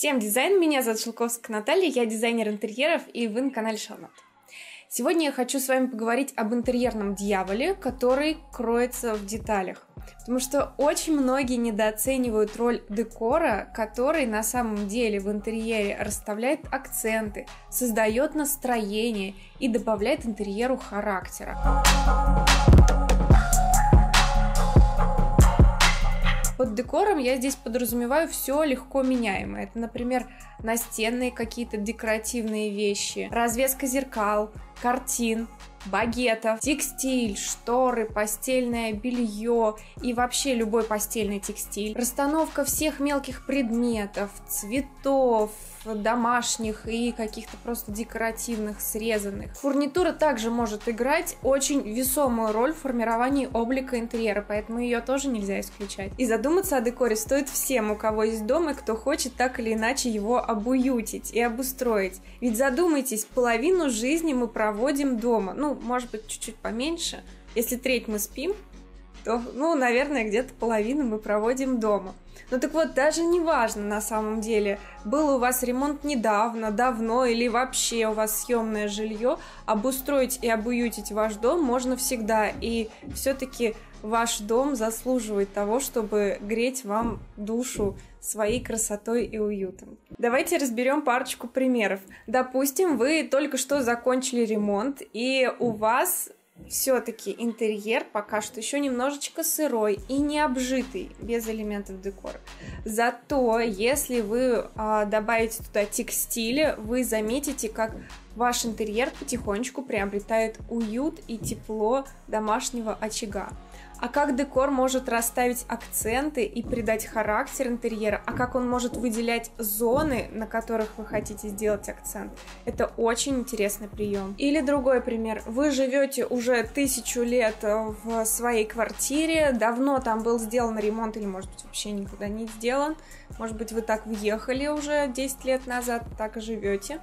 Всем дизайн, меня зовут Шелковская Наталья, я дизайнер интерьеров, и вы на канале Шалнат. Сегодня я хочу с вами поговорить об интерьерном дьяволе, который кроется в деталях. Потому что очень многие недооценивают роль декора, который на самом деле в интерьере расставляет акценты, создает настроение и добавляет интерьеру характера. Под декором я здесь подразумеваю все легко меняемое. Это, например, настенные какие-то декоративные вещи, развеска зеркал, картин, багетов, текстиль, шторы, постельное белье и вообще любой постельный текстиль, расстановка всех мелких предметов, цветов, домашних и каких-то просто декоративных, срезанных. Фурнитура также может играть очень весомую роль в формировании облика интерьера, поэтому ее тоже нельзя исключать. И задуматься о декоре стоит всем, у кого есть дом и кто хочет так или иначе его обуютить и обустроить. Ведь задумайтесь, половину жизни мы проводим дома, может быть, чуть-чуть поменьше. Если треть мы спим, то, наверное, где-то половину мы проводим дома. Так вот, даже не важно на самом деле, был у вас ремонт недавно, давно или вообще у вас съемное жилье, обустроить и обуютить ваш дом можно всегда. И все-таки ваш дом заслуживает того, чтобы греть вам душу своей красотой и уютом. Давайте разберем парочку примеров. Допустим, вы только что закончили ремонт, и у вас все-таки интерьер пока что еще немножечко сырой и не обжитый, без элементов декора. Зато, если вы добавите туда текстиля, вы заметите, как ваш интерьер потихонечку приобретает уют и тепло домашнего очага. А как декор может расставить акценты и придать характер интерьера, а как он может выделять зоны, на которых вы хотите сделать акцент, это очень интересный прием. Или другой пример. Вы живете уже 1000 лет в своей квартире, давно там был сделан ремонт или, может быть, вообще никуда не сделан. Может быть, вы так въехали уже 10 лет назад, так и живете.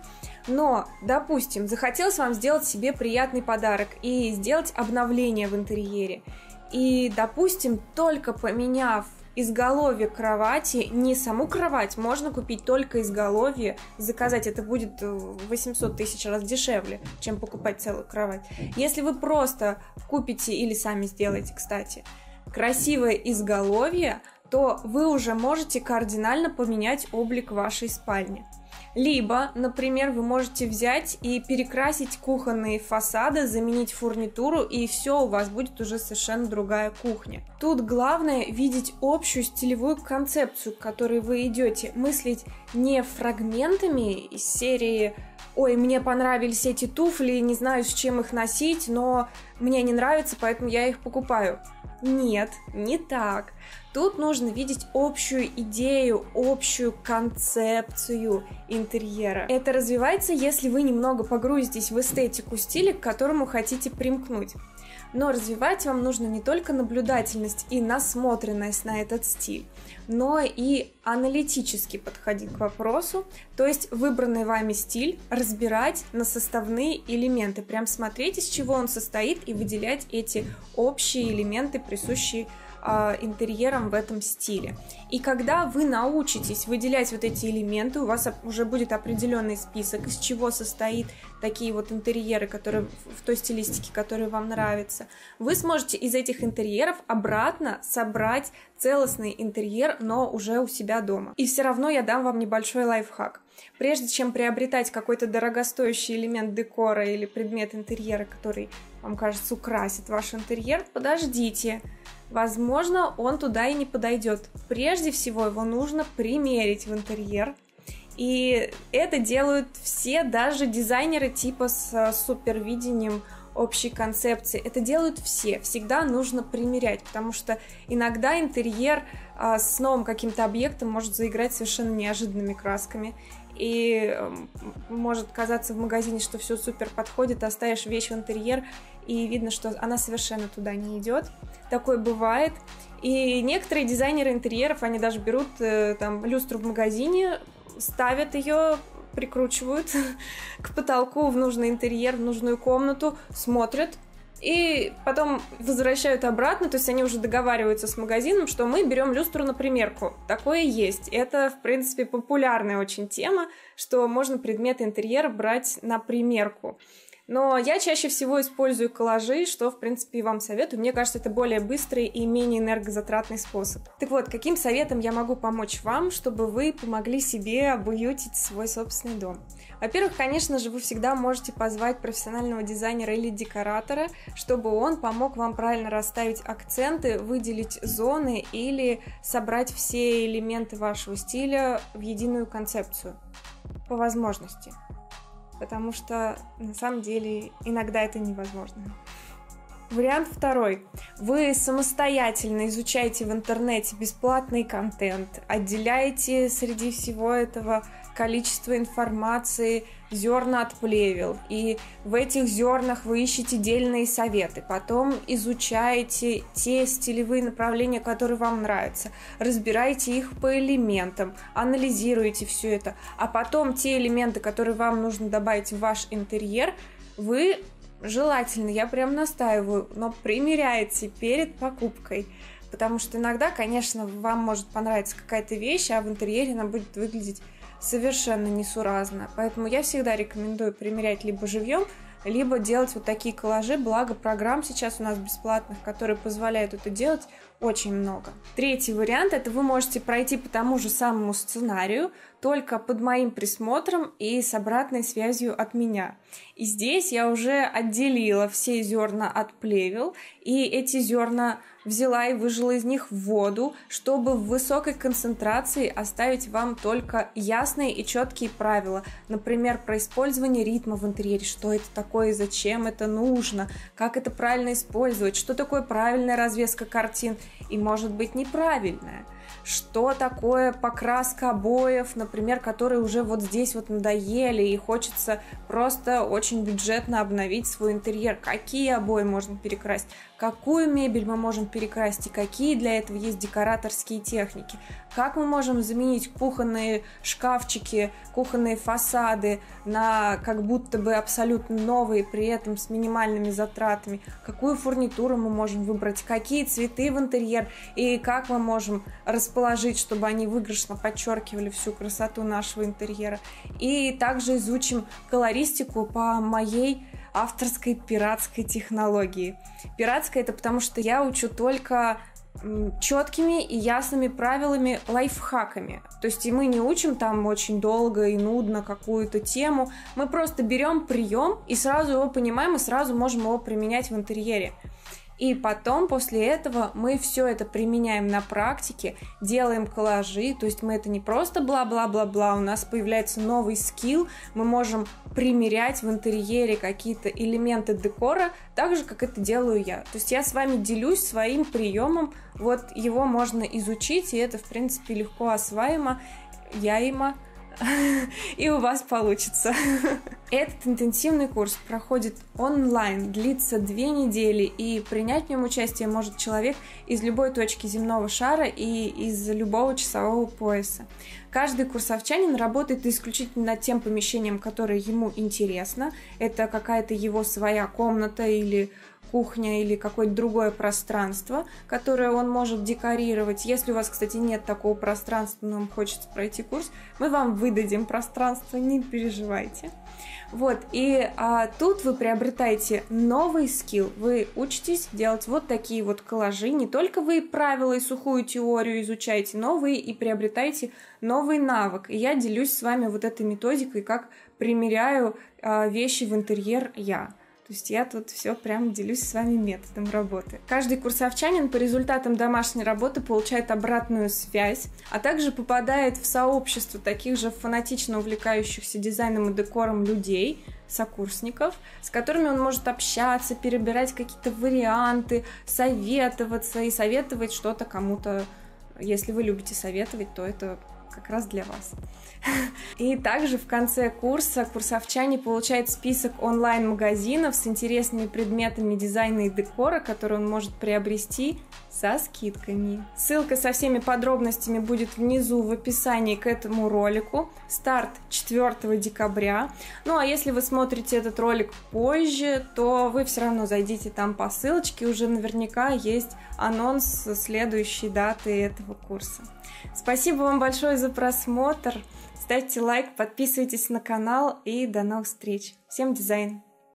Но, допустим, захотелось вам сделать себе приятный подарок и сделать обновление в интерьере. И, допустим, только поменяв изголовье кровати, не саму кровать, можно купить только изголовье, заказать, это будет 800 тысяч раз дешевле, чем покупать целую кровать. Если вы просто купите или сами сделаете, кстати, красивое изголовье, то вы уже можете кардинально поменять облик вашей спальни. Либо, например, вы можете взять и перекрасить кухонные фасады, заменить фурнитуру, и все, у вас будет уже совершенно другая кухня. Тут главное видеть общую стилевую концепцию, к которой вы идете, мыслить не фрагментами из серии «Ой, мне понравились эти туфли, не знаю, с чем их носить, но мне не нравится, поэтому я их покупаю». Нет, не так. Тут нужно видеть общую идею, общую концепцию интерьера. Это развивается, если вы немного погрузитесь в эстетику стиля, к которому хотите примкнуть. Но развивать вам нужно не только наблюдательность и насмотренность на этот стиль, но и аналитически подходить к вопросу, то есть выбранный вами стиль разбирать на составные элементы, прям смотреть, из чего он состоит, и выделять эти общие элементы, присущие интерьером в этом стиле. И когда вы научитесь выделять вот эти элементы, у вас уже будет определенный список, из чего состоит такие вот интерьеры, которые в той стилистике, которая вам нравится, вы сможете из этих интерьеров обратно собрать целостный интерьер, но уже у себя дома. И все равно я дам вам небольшой лайфхак. Прежде чем приобретать какой-то дорогостоящий элемент декора или предмет интерьера, который, вам кажется, украсит ваш интерьер, подождите. Возможно, он туда и не подойдет. Прежде всего, его нужно примерить в интерьер. И это делают все, даже дизайнеры типа с супервидением общей концепции. Это делают все. Всегда нужно примерять, потому что иногда интерьер с новым каким-то объектом может заиграть совершенно неожиданными красками. И может казаться в магазине, что все супер подходит, а ставишь вещь в интерьер, и видно, что она совершенно туда не идет. Такое бывает. И некоторые дизайнеры интерьеров, они даже берут люстру в магазине, ставят ее, прикручивают к потолку в нужный интерьер, в нужную комнату, смотрят, и потом возвращают обратно, то есть они уже договариваются с магазином, что мы берем люстру на примерку. Такое есть. Это, в принципе, популярная очень тема, что можно предметы интерьера брать на примерку. Но я чаще всего использую коллажи, что, в принципе, и вам советую. Мне кажется, это более быстрый и менее энергозатратный способ. Так вот, каким советом я могу помочь вам, чтобы вы помогли себе обуютить свой собственный дом? Во-первых, конечно же, вы всегда можете позвать профессионального дизайнера или декоратора, чтобы он помог вам правильно расставить акценты, выделить зоны или собрать все элементы вашего стиля в единую концепцию. По возможности. Потому что, на самом деле, иногда это невозможно. Вариант второй. Вы самостоятельно изучаете в интернете бесплатный контент, отделяете среди всего этого количество информации зерна от плевел, и в этих зернах вы ищете дельные советы, потом изучаете те стилевые направления, которые вам нравятся, разбираете их по элементам, анализируете все это, а потом те элементы, которые вам нужно добавить в ваш интерьер, вы желательно, я прям настаиваю, но примеряете перед покупкой. Потому что иногда, конечно, вам может понравиться какая-то вещь, а в интерьере она будет выглядеть совершенно несуразно. Поэтому я всегда рекомендую примерять либо живьем, либо делать вот такие коллажи. Благо программ сейчас у нас бесплатных, которые позволяют это делать, очень много. Третий вариант – это вы можете пройти по тому же самому сценарию, только под моим присмотром и с обратной связью от меня. И здесь я уже отделила все зерна от плевел, и эти зерна взяла и выжила из них воду, чтобы в высокой концентрации оставить вам только ясные и четкие правила. Например, про использование ритма в интерьере, что это такое, зачем это нужно, как это правильно использовать, что такое правильная развеска картин и, может быть, неправильная. Что такое покраска обоев, например, которые уже вот здесь вот надоели и хочется просто очень бюджетно обновить свой интерьер. Какие обои можно перекрасить, какую мебель мы можем перекрасить и какие для этого есть декораторские техники. Как мы можем заменить кухонные шкафчики, кухонные фасады на как будто бы абсолютно новые, при этом с минимальными затратами. Какую фурнитуру мы можем выбрать, какие цветы в интерьер и как мы можем расположить, чтобы они выигрышно подчеркивали всю красоту нашего интерьера. И также изучим колористику по моей авторской пиратской технологии. Пиратская — это потому, что я учу только четкими и ясными правилами, лайфхаками. То есть и мы не учим там очень долго и нудно какую-то тему. Мы просто берем прием и сразу его понимаем, и сразу можем его применять в интерьере. И потом, после этого, мы все это применяем на практике, делаем коллажи, то есть мы это не просто бла-бла-бла-бла, у нас появляется новый скилл, мы можем примерять в интерьере какие-то элементы декора, так же, как это делаю я. То есть я с вами делюсь своим приемом, вот его можно изучить, и это, в принципе, легко осваиваемо, и у вас получится. Этот интенсивный курс проходит онлайн, длится 2 недели, и принять в нем участие может человек из любой точки земного шара и из любого часового пояса. Каждый курсовчанин работает исключительно над тем помещением, которое ему интересно. Это какая-то его своя комната или кухня или какое-то другое пространство, которое он может декорировать. Если у вас, кстати, нет такого пространства, но вам хочется пройти курс, мы вам выдадим пространство, не переживайте. Вот, и тут вы приобретаете новый скилл, вы учитесь делать вот такие вот коллажи, не только вы правила и сухую теорию изучаете, но вы и приобретаете новый навык. И я делюсь с вами вот этой методикой, как примеряю вещи в интерьер я. То есть я тут все прям делюсь с вами методом работы. Каждый курсовчанин по результатам домашней работы получает обратную связь, а также попадает в сообщество таких же фанатично увлекающихся дизайном и декором людей, сокурсников, с которыми он может общаться, перебирать какие-то варианты, советоваться и советовать что-то кому-то. Если вы любите советовать, то это как раз для вас. И также в конце курса курсовчане получают список онлайн-магазинов с интересными предметами дизайна и декора, которые он может приобрести со скидками. Ссылка со всеми подробностями будет внизу в описании к этому ролику. Старт 4 декабря. Ну а если вы смотрите этот ролик позже, то вы все равно зайдите там по ссылочке, уже наверняка есть анонс следующей даты этого курса. Спасибо вам большое за просмотр. Ставьте лайк, подписывайтесь на канал и до новых встреч. Всем дизайн!